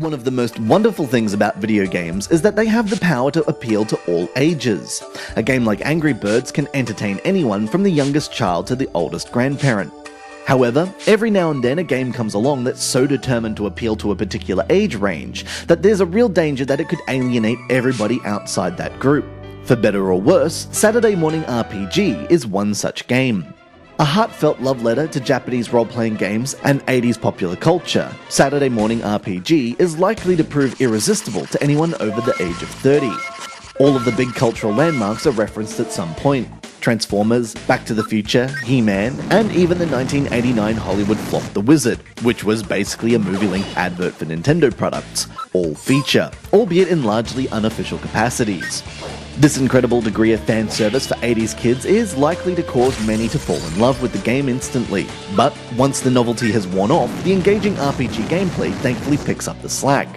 One of the most wonderful things about video games is that they have the power to appeal to all ages. A game like Angry Birds can entertain anyone from the youngest child to the oldest grandparent. However, every now and then a game comes along that's so determined to appeal to a particular age range that there's a real danger that it could alienate everybody outside that group. For better or worse, Saturday Morning RPG is one such game. A heartfelt love letter to Japanese role-playing games and 80s popular culture, Saturday Morning RPG is likely to prove irresistible to anyone over the age of 30. All of the big cultural landmarks are referenced at some point. Transformers, Back to the Future, He-Man, and even the 1989 Hollywood flop The Wizard, which was basically a movie-length advert for Nintendo products, all feature, albeit in largely unofficial capacities. This incredible degree of fan service for 80s kids is likely to cause many to fall in love with the game instantly, but once the novelty has worn off, the engaging RPG gameplay thankfully picks up the slack.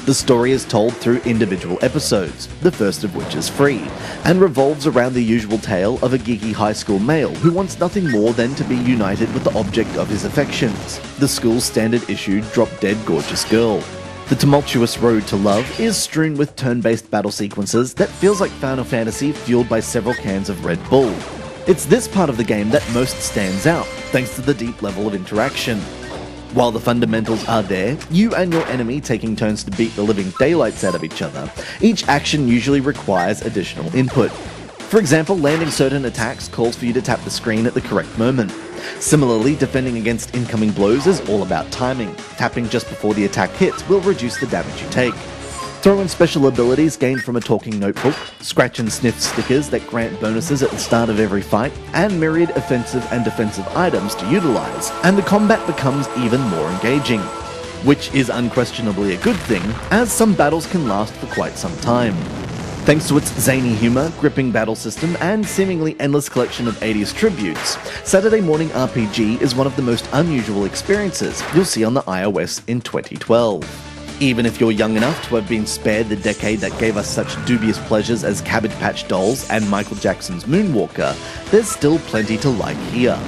The story is told through individual episodes, the first of which is free, and revolves around the usual tale of a geeky high school male who wants nothing more than to be united with the object of his affections, the school's standard issue drop-dead gorgeous girl. The tumultuous road to love is strewn with turn-based battle sequences that feels like Final Fantasy fueled by several cans of Red Bull. It's this part of the game that most stands out, thanks to the deep level of interaction. While the fundamentals are there, you and your enemy taking turns to beat the living daylights out of each other, each action usually requires additional input. For example, landing certain attacks calls for you to tap the screen at the correct moment. Similarly, defending against incoming blows is all about timing. Tapping just before the attack hits will reduce the damage you take. Throw in special abilities gained from a talking notebook, scratch and sniff stickers that grant bonuses at the start of every fight, and myriad offensive and defensive items to utilize, and the combat becomes even more engaging. Which is unquestionably a good thing, as some battles can last for quite some time. Thanks to its zany humor, gripping battle system, and seemingly endless collection of 80s tributes, Saturday Morning RPG is one of the most unusual experiences you'll see on the iOS in 2012. Even if you're young enough to have been spared the decade that gave us such dubious pleasures as Cabbage Patch Dolls and Michael Jackson's Moonwalker, there's still plenty to like here.